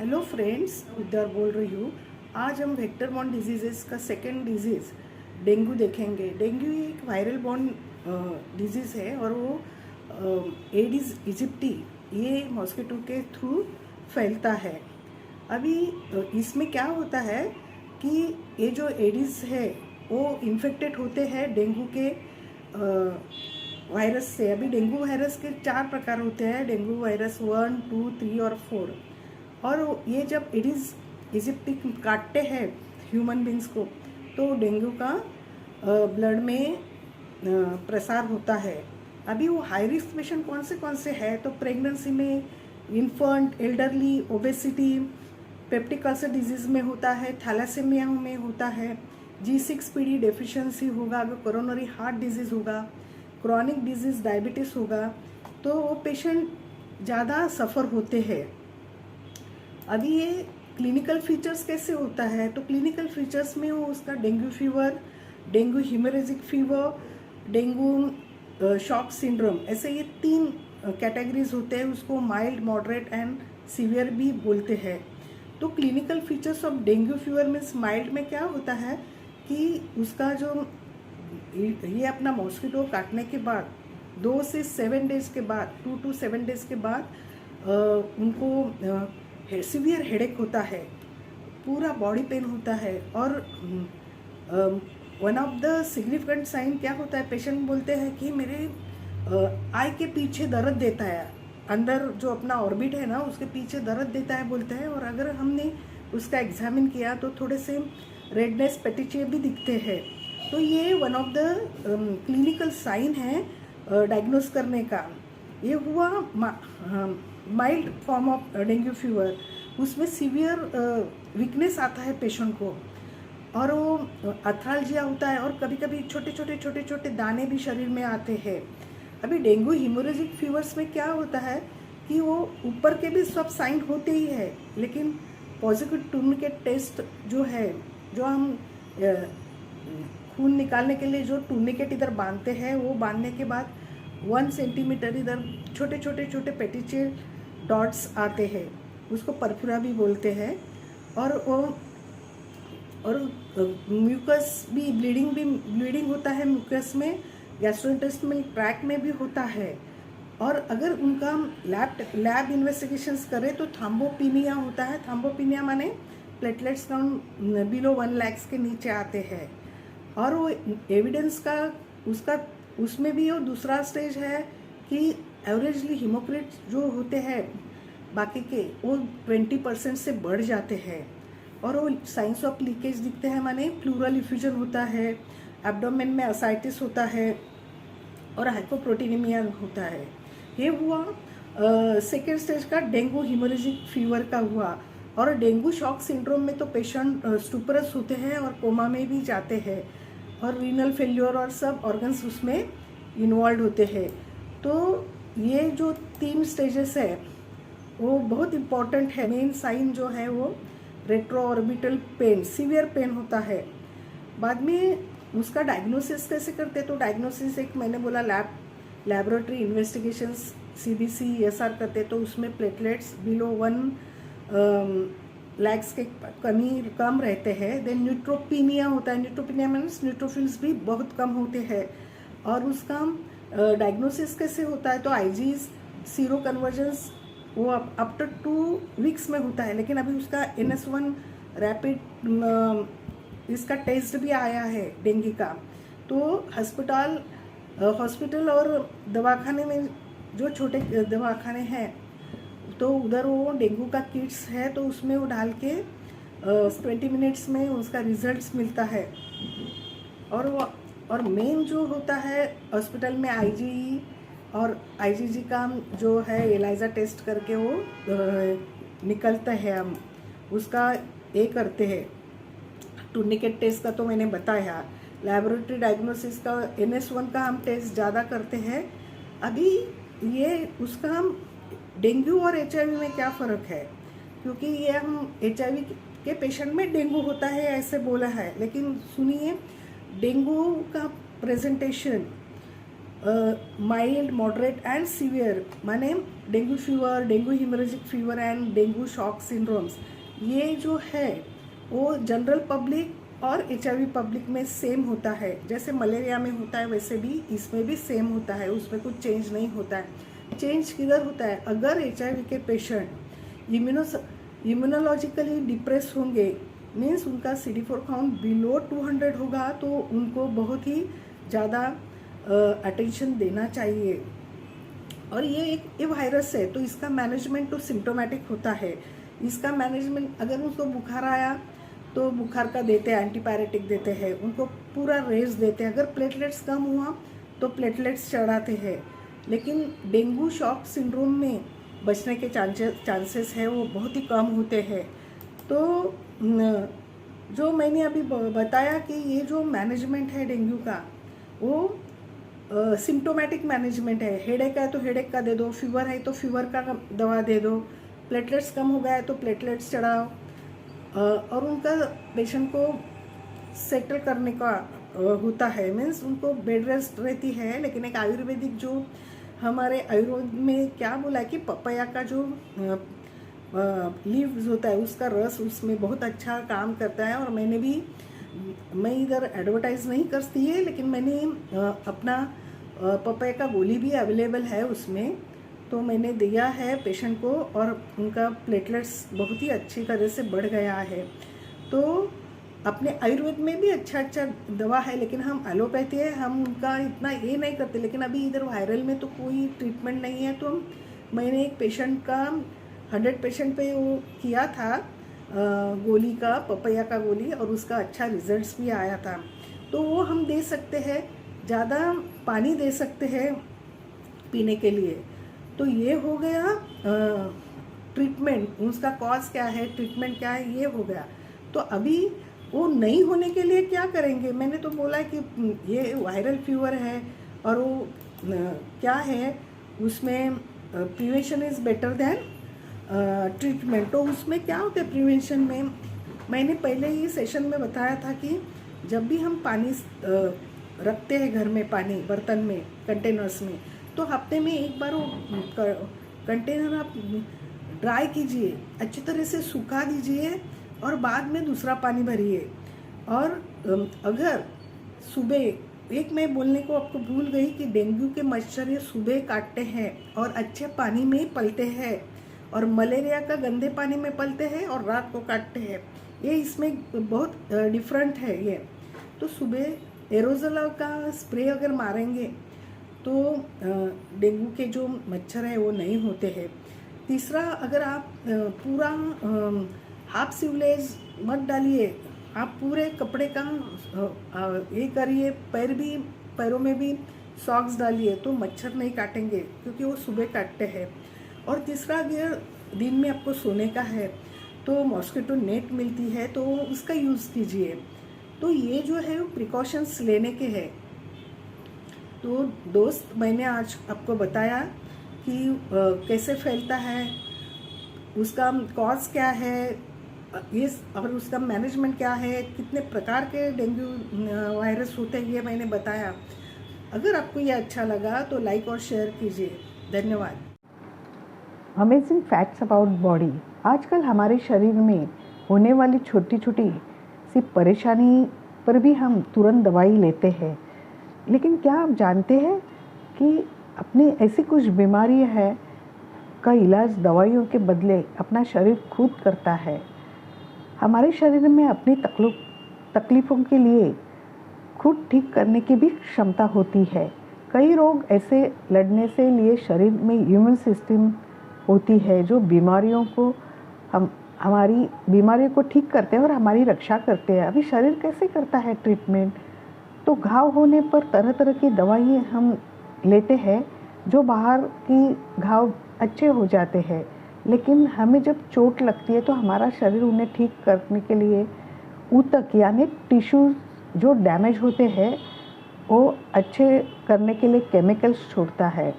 Hello friends, उधर बोल रही हूँ। आज हम वेक्टर बॉर्न डिजीज़ेस का सेकेंड डिजीज़ डेंगू देखेंगे। डेंगू एक वायरल बॉर्न डिजीज़ है और वो एडिस इजिप्टी ये मॉस्किटो के थ्रू फैलता है। अभी इसमें क्या होता है कि ये जो एडिस है वो इन्फेक्टेड होते हैं डेंगू के वायरस से। अभी डेंगू वायरस के 4 प्रकार होते हैं, डेंगू वायरस 1, 2, 3 और 4। और ये जब एडिस इजिप्टी काटते हैं ह्यूमन बींग्स को तो डेंगू का ब्लड में प्रसार होता है। अभी वो हाई रिस्क पेशेंट कौन से हैं तो प्रेगनेंसी में, infant, elderly, obesity, peptic ulcer disease में होता है, थैलासेमिया में होता है, G6PD डेफिशिएंसी होगा, अगर कोरोनरी हार्ट डिजीज़ होगा, क्रॉनिक डिजीज़ डायबिटीज़ होगा तो वो पेशेंट ज़्यादा सफ़र होते हैं। अभी ये क्लिनिकल फीचर्स कैसे होता है तो क्लिनिकल फीचर्स में वो उसका dengue fever, dengue haemorrhagic fever, dengue shock syndrome, ऐसे ये 3 कैटेगरीज होते हैं। उसको माइल्ड, मॉडरेट एंड सीवियर भी बोलते हैं। तो clinical features of dengue fever means mild में क्या होता है कि उसका जो ये अपना मॉस्किटो काटने के बाद 2 से 7 डेज के बाद, 2 to 7 डेज के बाद उनको सीवियर हेडेक होता है, पूरा बॉडी पेन होता है। और one of the significant sign क्या होता है, पेशेंट बोलते हैं कि मेरे आई के पीछे दर्द देता है, अंदर जो अपना ऑर्बिट है ना उसके पीछे दर्द देता है बोलते हैं। और अगर हमने उसका एग्जामिन किया तो थोड़े से रेडनेस, पेटिचे भी दिखते हैं। तो ये one of the clinical sign है डायग्नोस करने का। ये हुआ mild form of dengue fever. उसमें सीवियर वीकनेस आता है पेशेंट को और वो अथाल्जिया होता है और कभी कभी छोटे छोटे दाने भी शरीर में आते हैं। अभी डेंगू हीमोरेजिक फीवर्स में क्या होता है कि वो ऊपर के भी सब साइन होते ही है, लेकिन पॉजिटिव टूर्निकेट टेस्ट जो है, जो हम खून निकालने के लिए जो टूर्निकेट इधर बांधते हैं, वो बांधने के बाद 1 सेंटीमीटर इधर छोटे पेटिचे डॉट्स आते हैं, उसको परफुरा भी बोलते हैं। और म्यूकस भी, ब्लीडिंग होता है म्यूकस में, गैस्ट्रोइंटेस्टाइनल ट्रैक्ट में भी होता है। और अगर उनका लैब इन्वेस्टिगेशंस करें तो थ्रोम्बोपिनिया होता है। थ्रोम्बोपिनिया माने प्लेटलेट्स काउंट बिलो 1 लाख के नीचे आते हैं। और वो एविडेंस का उसमें भी वो दूसरा स्टेज है कि एवरेजली हीमोक्रिट जो होते हैं बाकी के वो 20% से बढ़ जाते हैं। और वो साइंस ऑफ लीकेज दिखते हैं, माने प्लूरल इफ्यूजन होता है, एब्डोमेन में असाइटिस होता है और हाइपोप्रोटीनेमिया होता है। ये हुआ सेकेंड स्टेज का डेंगू हीमोरेजिक फीवर का हुआ। और डेंगू शॉक सिंड्रोम में तो पेशेंट स्टूपरस होते हैं और कोमा में भी जाते हैं और रीनल फेल्योर और सब ऑर्गन्स उसमें इन्वॉल्व होते हैं। तो ये जो 3 स्टेजेस है वो बहुत इम्पॉर्टेंट है। मेन साइन जो है वो retro orbital pain, severe pain होता है। बाद में उसका डायग्नोसिस कैसे करते हैं तो डायग्नोसिस एक मैंने बोला लैबोरेटरी इन्वेस्टिगेशंस CBC ESR करते तो उसमें प्लेटलेट्स बिलो 1 लाख के कम रहते हैं। देन न्यूट्रोपिनिया होता है। न्यूट्रोपिनिया मीन्स न्यूट्रोफिल्स भी बहुत कम होते हैं। और उसका डायग्नोसिस कैसे होता है तो IgS सीरो कन्वर्जेंस वो आफ्टर 2 वीक्स में होता है। लेकिन अभी उसका NS1 रैपिड इसका टेस्ट भी आया है डेंगू का। तो हॉस्पिटल और दवाखाने में, जो छोटे दवाखाने हैं तो उधर वो डेंगू का किट्स है तो उसमें वो डाल के 20 मिनट्स में उसका रिजल्ट्स मिलता है। और मेन जो होता है हॉस्पिटल में IgE और IgG का जो है एलाइजा टेस्ट करके वो निकलता है, हम उसका ये करते हैं। टूर्निकेट टेस्ट का तो मैंने बताया। लैबोरेटरी डायग्नोसिस का NS1 का हम टेस्ट ज़्यादा करते हैं। अभी ये उसका हम डेंगू और HIV में क्या फ़र्क है, क्योंकि ये हम HIV के पेशेंट में डेंगू होता है ऐसे बोला है, लेकिन सुनिए डेंगू का presentation mild, moderate and severe, माने dengue fever, dengue haemorrhagic fever and dengue shock syndromes, ये जो है वो जनरल पब्लिक और HIV पब्लिक में सेम होता है। जैसे मलेरिया में होता है वैसे भी इसमें भी सेम होता है, उसमें कुछ चेंज नहीं होता है। चेंज किधर होता है, अगर HIV के पेशेंट इम्यूनोलॉजिकली डिप्रेस होंगे, मीन्स उनका CD4 काउंट बिलो 200 होगा, तो उनको बहुत ही ज़्यादा अटेंशन देना चाहिए। और ये वायरस है, तो इसका मैनेजमेंट तो सिम्टोमेटिक होता है। इसका मैनेजमेंट, अगर उनको बुखार आया तो बुखार का देते हैं, एंटीपायरेटिक देते हैं, उनको पूरा रेस्ट देते हैं। अगर प्लेटलेट्स कम हुआ तो प्लेटलेट्स चढ़ाते हैं। लेकिन डेंगू शॉक सिंड्रोम में बचने के चांसेस है वो बहुत ही कम होते हैं। तो जो मैंने अभी बताया कि ये जो मैनेजमेंट है डेंगू का, वो सिम्टोमेटिक मैनेजमेंट है। हेडेक है तो हेडेक का दे दो, फीवर है तो फीवर का दवा दे दो, प्लेटलेट्स कम हो गया है तो प्लेटलेट्स चढ़ाओ, और उनका पेशेंट को सेटल करने का होता है, मीन्स उनको बेड रेस्ट रहती है। लेकिन एक आयुर्वेदिक जो हमारे आयुर्वेद में क्या बोला है कि पपाया का जो लीव्स होता है उसका रस उसमें बहुत अच्छा काम करता है। और मैं इधर एडवर्टाइज नहीं करती है, लेकिन मैंने अपना पपाया का गोली भी अवेलेबल है उसमें, तो मैंने दिया है पेशेंट को और उनका प्लेटलेट्स बहुत ही अच्छी तरह से बढ़ गया है। तो अपने आयुर्वेद में भी अच्छा दवा है, लेकिन हम एलोपैथी है, हम उनका इतना ये नहीं करते। लेकिन अभी इधर वायरल में तो कोई ट्रीटमेंट नहीं है, तो मैंने एक पेशेंट का 100 पेशेंट पे वो किया था गोली का, पपाया का गोली, और उसका अच्छा रिजल्ट्स भी आया था। तो वो हम दे सकते हैं, ज़्यादा पानी दे सकते हैं पीने के लिए। तो ये हो गया ट्रीटमेंट, उसका कॉज क्या है, ट्रीटमेंट क्या है, ये हो गया। तो अभी वो नहीं होने के लिए क्या करेंगे, मैंने तो बोला कि ये वायरल फीवर है और वो क्या है उसमें prevention is better than treatment. तो उसमें क्या होता है प्रिवेंशन में, मैंने पहले ही सेशन में बताया था कि जब भी हम पानी रखते हैं घर में, पानी बर्तन में, कंटेनर्स में, तो हफ्ते में एक बार वो कंटेनर आप ड्राई कीजिए, अच्छी तरह से सुखा दीजिए और बाद में दूसरा पानी भरिए। और अगर सुबह, एक मैं बोलने को आपको भूल गई कि डेंगू के मच्छर ये सुबह काटते हैं और अच्छे पानी में पलते हैं, और मलेरिया का गंदे पानी में पलते हैं और रात को काटते हैं। ये इसमें बहुत डिफरेंट है ये। तो सुबह एरोजोल का स्प्रे अगर मारेंगे तो डेंगू के जो मच्छर है वो नहीं होते हैं। तीसरा, अगर आप पूरा हाफ सिवलेज मत डालिए, आप पूरे कपड़े का ये करिए, पैरों में भी सॉक्स डालिए, तो मच्छर नहीं काटेंगे क्योंकि वो सुबह काटते हैं। और तीसरा, अगर दिन में आपको सोने का है तो मॉस्किटो नेट मिलती है, तो उसका यूज़ कीजिए। तो ये जो है वो प्रिकॉशंस लेने के हैं। तो दोस्त, मैंने आज आपको बताया कि कैसे फैलता है, उसका कॉज क्या है, ये और उसका मैनेजमेंट क्या है, कितने प्रकार के डेंगू वायरस होते हैं, ये मैंने बताया। अगर आपको ये अच्छा लगा तो लाइक और शेयर कीजिए। धन्यवाद। Amazing facts about body. आजकल हमारे शरीर में होने वाली छोटी छोटी सी परेशानी पर भी हम तुरंत दवाई लेते हैं, लेकिन क्या आप जानते हैं कि अपनी ऐसी कुछ बीमारी है का इलाज दवाइयों के बदले अपना शरीर खुद करता है। हमारे शरीर में अपनी तकलीफ़ों के लिए खुद ठीक करने की भी क्षमता होती है। कई रोग ऐसे लड़ने से लिए शरीर में इम्यून सिस्टम होती है जो बीमारियों को हमारी बीमारियों को ठीक करते हैं और हमारी रक्षा करते हैं। अभी शरीर कैसे करता है ट्रीटमेंट, तो घाव होने पर तरह तरह की दवाइयाँ हम लेते हैं जो बाहर की घाव अच्छे हो जाते हैं, लेकिन हमें जब चोट लगती है तो हमारा शरीर उन्हें ठीक करने के लिए ऊतक यानी टिश्यूज जो डैमेज होते हैं वो अच्छे करने के लिए केमिकल्स छोड़ता है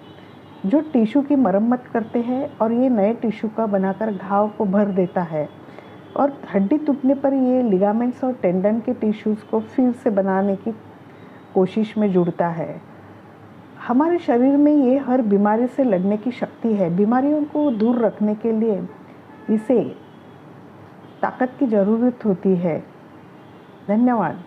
जो टिश्यू की मरम्मत करते हैं और ये नए टिश्यू का बनाकर घाव को भर देता है। और हड्डी टूटने पर ये लिगामेंट्स और टेंडन के टिश्यूज़ को फिर से बनाने की कोशिश में जुड़ता है। हमारे शरीर में ये हर बीमारी से लड़ने की शक्ति है। बीमारियों को दूर रखने के लिए इसे ताकत की ज़रूरत होती है। धन्यवाद।